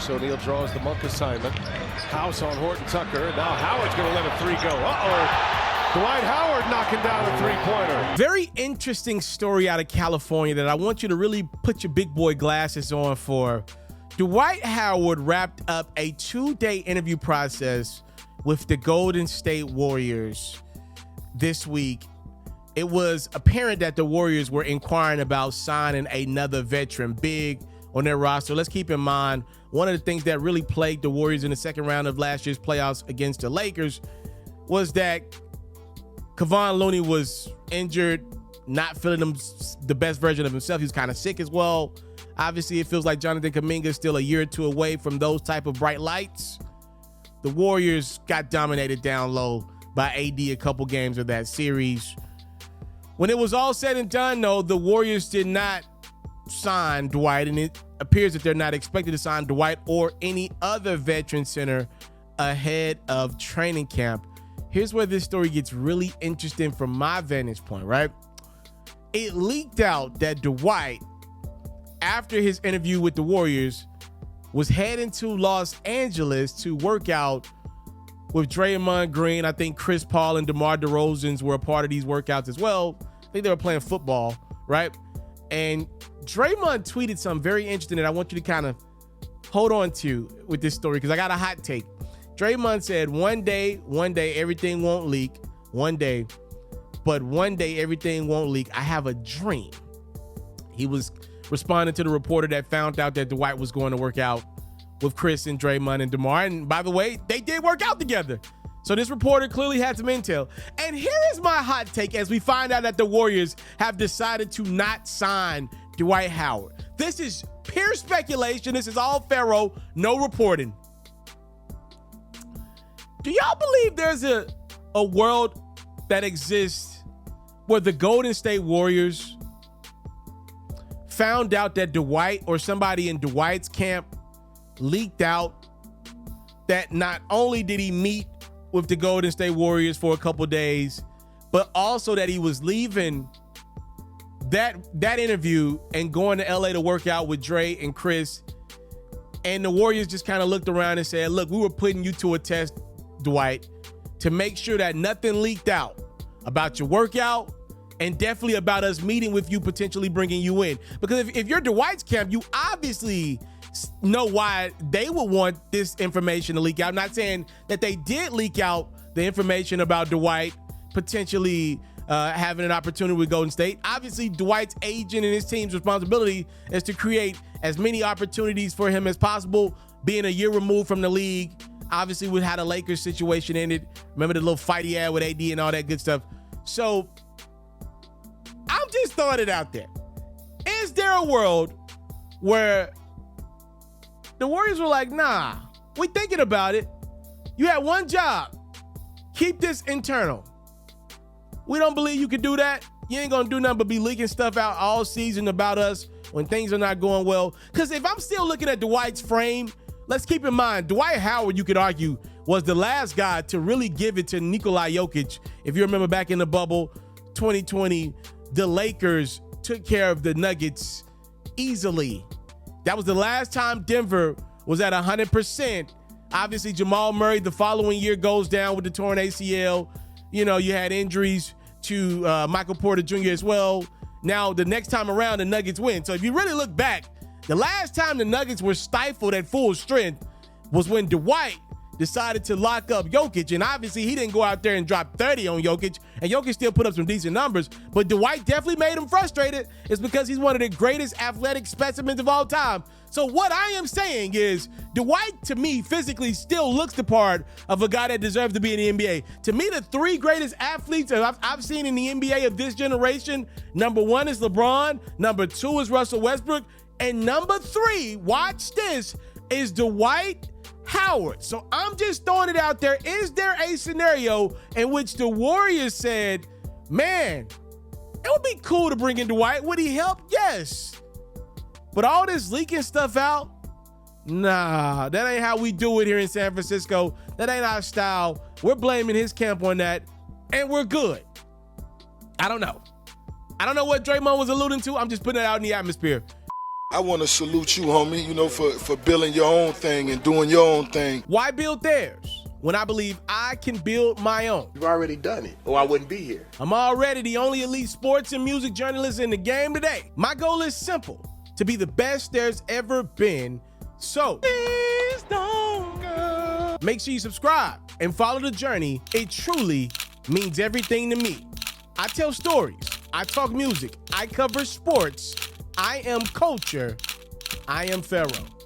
So Neal draws the Monk assignment. House on Horton Tucker. Now Howard's going to let a three go. Dwight Howard knocking down a three-pointer. Very interesting story out of California that I want you to really put your big boy glasses on for. Dwight Howard wrapped up a 2-day interview process with the Golden State Warriors this week. It was apparent that the Warriors were inquiring about signing another veteran big on their roster. Let's keep in mind, one of the things that really plagued the Warriors in the second round of last year's playoffs against the Lakers was that Kevon Looney was injured, not feeling the best version of himself. He was kind of sick as well. Obviously, it feels like Jonathan Kuminga is still a year or two away from those type of bright lights. The Warriors got dominated down low by AD a couple games of that series. When it was all said and done, though, the Warriors did not sign Dwight, and it appears that they're not expected to sign Dwight or any other veteran center ahead of training camp. Here's where this story gets really interesting from my vantage point, right? It leaked out that Dwight, after his interview with the Warriors, was heading to Los Angeles to work out with Draymond Green. I think Chris Paul and DeMar DeRozan were a part of these workouts as well. I think they were playing football, right? And Draymond tweeted something very interesting that I want you to kind of hold on to with this story, because I got a hot take. Draymond said, one day, everything won't leak. One day everything won't leak. I have a dream. He was responding to the reporter that found out that Dwight was going to work out with Chris and Draymond and DeMar. And by the way, they did work out together. So this reporter clearly had some intel. And here is my hot take as we find out that the Warriors have decided to not sign Dwight Howard. This is pure speculation. This is all Ferro, no reporting. Do y'all believe there's a world that exists where the Golden State Warriors found out that Dwight or somebody in Dwight's camp leaked out that not only did he meet with the Golden State Warriors for a couple days, but also that he was leaving that interview and going to LA to work out with Dre and Chris, and the Warriors just kind of looked around and said, look, we were putting you to a test, Dwight, to make sure that nothing leaked out about your workout and definitely about us meeting with you, potentially bringing you in. Because if you're Dwight's camp, you obviously know why they would want this information to leak out. I'm not saying that they did leak out the information about Dwight potentially having an opportunity with Golden State. Obviously, Dwight's agent and his team's responsibility is to create as many opportunities for him as possible, being a year removed from the league. Obviously, with how the Lakers situation ended. Remember the little fight he had with AD and all that good stuff. So I'm just throwing it out there. Is there a world where the Warriors were like, nah, we thinking about it. You had one job. Keep this internal. We don't believe you can do that. You ain't gonna do nothing but be leaking stuff out all season about us when things are not going well. Because if I'm still looking at Dwight's frame, let's keep in mind, Dwight Howard, you could argue, was the last guy to really give it to Nikola Jokic. If you remember back in the bubble, 2020, the Lakers took care of the Nuggets easily. That was the last time Denver was at 100%. Obviously, Jamal Murray the following year goes down with the torn ACL. You know, you had injuries to Michael Porter Jr. as well. Now, the next time around, the Nuggets win. So if you really look back, the last time the Nuggets were stifled at full strength was when Dwight decided to lock up Jokic. And obviously, he didn't go out there and drop 30 on Jokic. And Jokic still put up some decent numbers. But Dwight definitely made him frustrated. It's because he's one of the greatest athletic specimens of all time. So what I am saying is, Dwight, to me, physically still looks the part of a guy that deserves to be in the NBA. To me, the three greatest athletes that I've seen in the NBA of this generation, number one is LeBron, number two is Russell Westbrook, and number three, watch this, is Dwight Howard. So I'm just throwing it out there. Is there a scenario in which the Warriors said, man, it would be cool to bring in Dwight. Would he help? Yes. But all this leaking stuff out, nah, that ain't how we do it here in San Francisco. That ain't our style. We're blaming his camp on that, and we're good. I don't know. I don't know what Draymond was alluding to. I'm just putting it out in the atmosphere. I want to salute you, homie, you know, for building your own thing and doing your own thing. Why build theirs when I believe I can build my own? You've already done it, or I wouldn't be here. I'm already the only elite sports and music journalist in the game today. My goal is simple, to be the best there's ever been. So, please don't go. Make sure you subscribe and follow the journey. It truly means everything to me. I tell stories, I talk music, I cover sports, I am culture, I am Ferro.